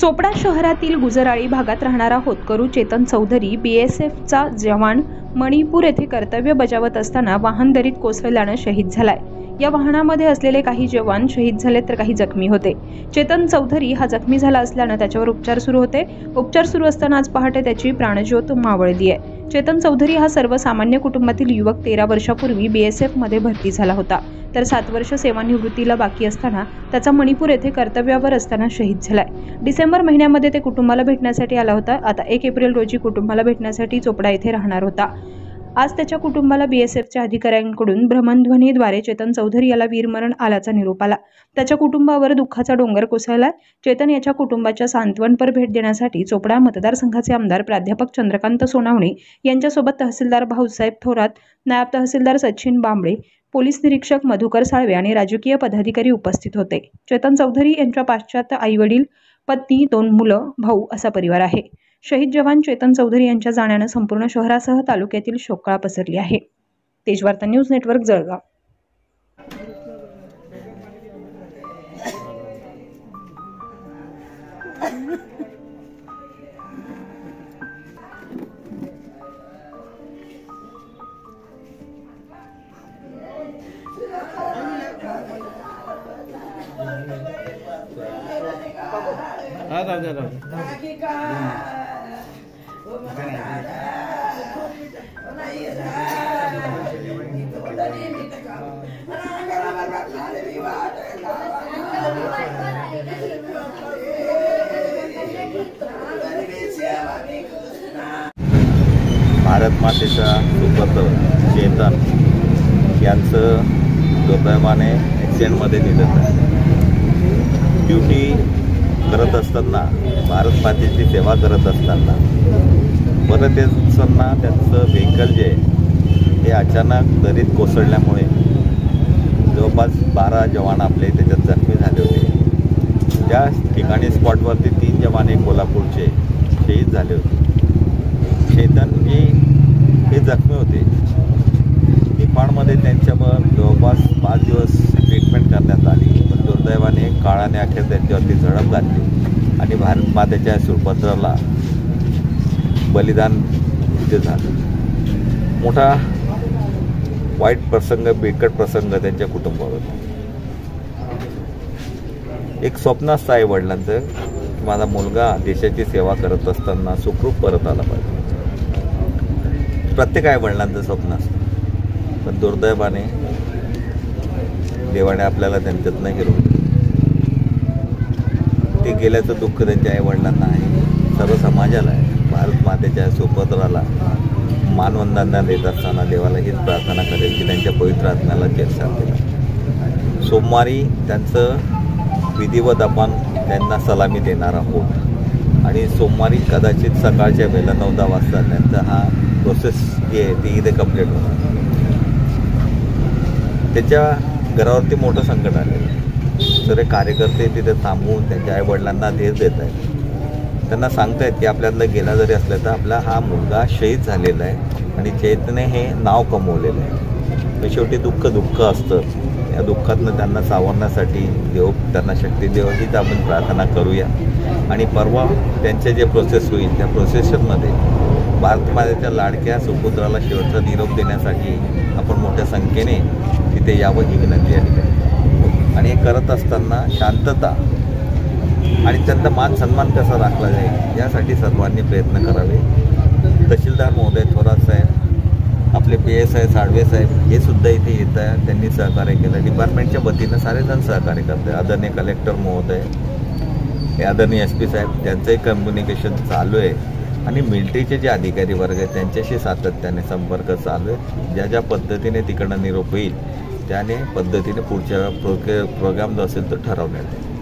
चोपडा शहरातील गुजराळी भागात राहणारा होतकरू चेतन चौधरी BSFचा जवान मणिपूर येथे कर्तव्य बजावत असताना वाहन दरीत कोसळल्याने शहीद झालाय। या वाहनामध्ये असलेले काही जवान शहीद झाले तर काही जखमी होते। चेतन चौधरी हा जखमी झाला असल्याने त्याच्यावर उपचार सुरू होते। उपचार सुरू असताना आज पहाटे त्याची प्राणज्योत मावळली आहे। चेतन चौधरी हा सर्वसामान्य कुटुंबातील युवक 13 वर्षापूर्वी BSF मध्ये भरती झाला होता, तर 7 वर्ष सेवानिवृत्तीला बाकी असताना त्याचा मणिपूर येथे कर्तव्यावर असताना शहीद झालाय। डिसेंबर महिन्यामध्ये ते कुटुंबाला भेटण्यासाठी आला होता। आता 1 एप्रिल रोजी कुटुंबाला भेटण्यासाठी चोपडा येथे राहणार होता। आज त्याच्या कुटुंबाला BSFच्या अधिकाऱ्यांकडून भ्रमणध्वनीद्वारे चेतन चौधरी याला वीरमरण आल्याचा निरोप आला। त्याच्या कुटुंबावर दुःखाचा डोंगर कोसळला। चेतन याच्या कुटुंबाच्या सांत्वनपर भेट देण्यासाठी चोपडा मतदारसंघाचे आमदार प्राध्यापक चंद्रकांत सोनावणे यांच्यासोबत तहसीलदार भाऊसाहेब थोरात, नायब तहसीलदार सचिन बांबळे, पोलीस निरीक्षक मधुकर साळवे आणि राजकीय पदाधिकारी उपस्थित होते। चेतन चौधरी यांच्या पाश्चात्य आई-वडील, पत्नी, 2 मुलं, भाऊ असा परिवार आहे। शहीद जवान चेतन चौधरी यांच्या जाण्याने संपूर्ण शहरासह तालुक्यातील शोककळा पसरली आहे। Tejvarta news network, Jalgaon. भारत मातेचा सुपुत्र चेतन यांचं दुर्दैवाने ॲक्सिडेंटमध्ये निधन झालं। ड्युटी करत असताना, भारत मातेची सेवा करत असताना परत येत असताना त्यांचं व्हेकल जे हे अचानक दरीत कोसळल्यामुळे जवळपास 12 जवान आपले त्याच्यात जखमी झाले होते। त्या ठिकाणी स्पॉटवरती 3 जवान कोल्हापूरचे शहीद झाले होते। चेतनजी हे जखमी होते। निपाणमध्ये त्यांच्यावर जवळपास 5 दिवस ट्रीटमेंट करण्यात आली, पण दुर्दैवाने काळाने अखेर त्यांच्यावरती झडप घातली आणि भारत मातेच्या सुपुत्राला बलिदान तिथे झालं। मोठा वाईट प्रसंग, बिकट प्रसंग त्यांच्या कुटुंबावर। एक स्वप्न असतं आई वडिलांचं, माझा मुलगा देशाची सेवा करत असताना सुखरूप परत आला पाहिजे। प्रत्येक आई वडिलांचं स्वप्न असतं, पण दुर्दैवाने देवाने आपल्याला त्यांच्यातनं हिरवलं। ते गेल्याचं दुःख त्यांच्या आई वडिलांना आहे, सर्व समाजाला आहे। भारत मातेच्या सुपुत्राला मानवंदना देत असताना देवाला हीच प्रार्थना करेल की त्यांच्या पवित्र आत्म्याला चिर शांती लाभो। सोमवारी त्यांचं विधिवत आपण त्यांना सलामी देणार आहोत आणि सोमवारी कदाचित सकाळच्या वेळेला 9-10 वाजता त्यांचा हा प्रोसेस जी आहे ती इथे कंप्लीट होणार। त्याच्या घरावरती मोठं संकट आलेलं। सर्व कार्यकर्ते तिथे थांबून त्यांच्या आई वडिलांना धीर देत आहेत, त्यांना सांगतायत की आपल्यातलं गेला जरी असलं तर आपला हा मुलगा शहीद झालेला आहे आणि चेतने हे नाव कमवलेलं आहे। पण शेवटी दुःख असतं। या दुःखातनं त्यांना सावरण्यासाठी देव त्यांना शक्ती देव हीच आपण प्रार्थना करूया। आणि परवा त्यांचे जे प्रोसेस होईल त्या प्रोसेसमध्ये भारत मातेच्या लाडक्या सुपुत्राला शेवटचा निरोप देण्यासाठी आपण मोठ्या संख्येने तिथे यावं ही विनंती या ठिकाणी। आणि हे करत असताना शांतता आणि त्यांचा मान सन्मान कसा राखला जाईल यासाठी सर्वांनी प्रयत्न करावे। तहसीलदार महोदय थोरात साहेब, आपले PSI साळवे साहेब हे सुद्धा इथे येत आहेत, त्यांनी सहकार्य केलं। डिपार्टमेंटच्या वतीनं सारेजण सहकार्य करते। आदरणीय कलेक्टर महोदय, आदरणीय SP साहेब, त्यांचंही कम्युनिकेशन चालू आहे आणि मिलिटरीचे जे अधिकारी वर्ग आहेत त्यांच्याशी सातत्याने संपर्क चालू आहे। ज्या पद्धतीने तिकडनं निरोप होईल त्याने पद्धतीने पुढच्या प्रोग्राम जो असेल तो ठरवण्यात येईल।